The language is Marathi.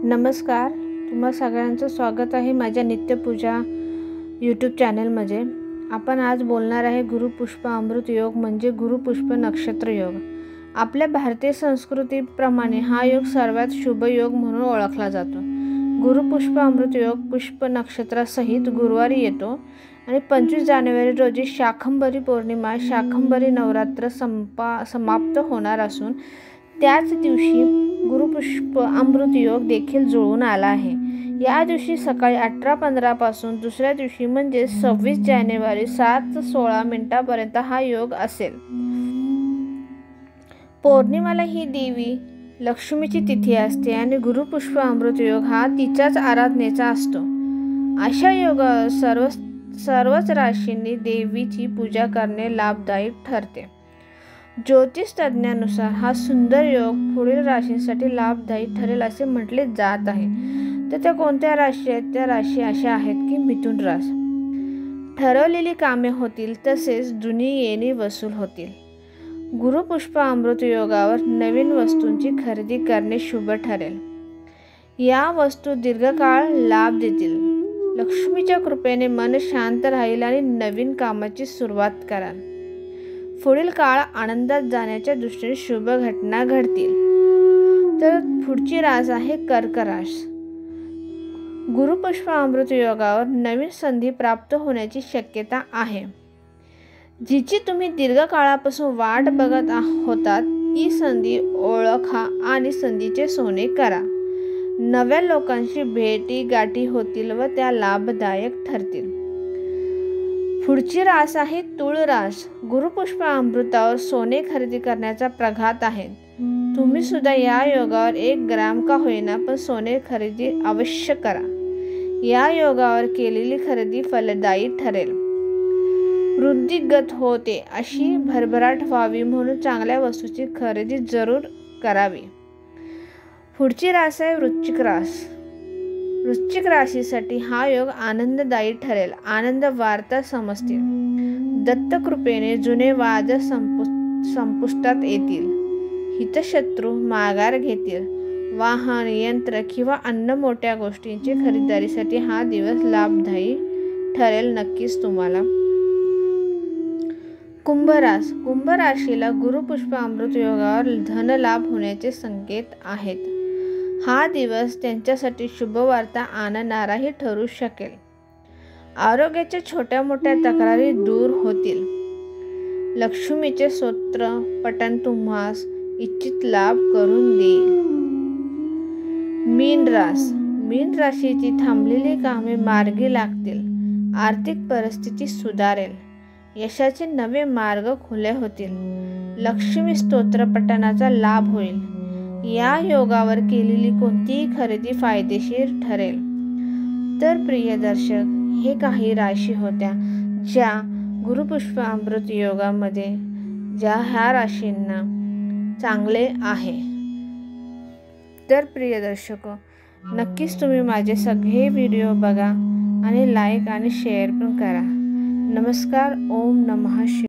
नमस्कार, तुम्हा सगळ्यांचं स्वागत आहे माझ्या नित्यपूजा यूट्यूब चॅनलमध्ये। आपण आज बोलणार आहे गुरुपुष्प अमृत योग म्हणजे गुरुपुष्प नक्षत्र योग। आपल्या भारतीय संस्कृतीप्रमाणे हा योग सर्वात शुभ योग म्हणून ओळखला जातो। गुरुपुष्प अमृत योग पुष्प नक्षत्रासहित गुरुवारी येतो आणि 25 जानेवारी रोजी शाकंभरी पौर्णिमा शाकंभरी नवरात्र समाप्त होणार असून त्याच दिवशी गुरुपुष्प अमृत योग देखील जुळून आला आहे। या दिवशी सकाळी 18:15 पासून दुसऱ्या दिवशी म्हणजे 26 जानेवारी 7:16 पर्यंत हा योग असेल। पौर्णिमेला ही देवी लक्ष्मीची तिथी असते आणि गुरुपुष्प अमृत योग हा तिच्याच आराधनेचा असतो। अशा योगावर सर्वच राशींनी देवीची पूजा करणे लाभदायी ठरते। ज्योतिष तज्ञानुसार हा सुंदर योग पुढील राशींसाठी लाभदायी ठरेल असे म्हटले जात आहे। तर त्या कोणत्या राशी आहेत? त्या राशी अशा आहेत की मिथुन रास। ठरवलेली कामे होतील तसेच जुनी येणी वसूल होतील। गुरुपुष्प अमृत योगावर नवीन वस्तूंची खरेदी करणे शुभ ठरेल। या वस्तू दीर्घकाळ लाभ देतील। लक्ष्मीच्या कृपेने मन शांत राहील आणि नवीन कामाची सुरुवात कराल। पुढील काळ आनंदात जाण्याच्या दृष्टीने शुभ घटना घडतील। तर पुढची रास आहे कर्क रास। गुरुपुष्प अमृत योगावर नवीन संधी प्राप्त होण्याची शक्यता आहे। जिची तुम्ही दीर्घकाळापासून वाट बघत होतात ती संधी ओळखा आणि संधीचे सोने करा। नव्या लोकांशी भेटी गाठी होतील व त्या लाभदायक ठरतील। पुढची रास आहे तुळ रास। गुरुपुष्प अमृतावर सोने खरेदी करण्याचा प्रघात आहे। तुम्ही सुद्धा या योगावर 1 ग्रॅम का होईना पण सोने खरेदी अवश्य करा। या योगावर केलेली खरेदी फलदायी ठरेल। वृद्धिंगत होते अशी भरभराट व्हावी म्हणून चांगल्या वस्तूची खरेदी जरूर करावी। पुढची रास आहे वृश्चिक रास। वृश्चिक राशीसाठी हा योग आनंददायी ठरेल। आनंद वार्ता समजतील। दत्तकृपेने जुने वाद संपुष्टात येतील। हितशत्रू माघार घेतील। वाहन यंत्र किंवा अन्य मोठ्या गोष्टींची खरेदीसाठी हा दिवस लाभदायी ठरेल नक्कीच तुम्हाला। कुंभ रास। कुंभ राशीला गुरुपुष्प अमृत योगावर धनलाभ होण्याचे संकेत आहेत। हा दिवस त्यांच्यासाठी शुभवार्ता आणणाराही ठरू शकेल। आरोग्याच्या छोट्या मोठ्या तक्रारी दूर होतील। लक्ष्मीचे स्तोत्र पठण तुम्हास इच्छित लाभ करून देईल। मीन रास। मीन राशीची थांबलेली कामे मार्गी लागतील। आर्थिक परिस्थिती सुधारेल। यशाचे नवे मार्ग खुले होतील। लक्ष्मी स्तोत्र पठणाचा लाभ होईल। या योगावर केलेली कोणतीही खरेदी फायदेशीर ठरेल। तर प्रिय दर्शक, हे काही राशी होत्या ज्या गुरुपुष्प अमृत योगामध्ये ह्या राशींना चांगले आहे। तर प्रिय दर्शक, नक्कीच तुम्ही माझे सगळे व्हिडिओ बघा आणि लाईक आणि शेअर पण करा। नमस्कार। ओम नमः शिवाय।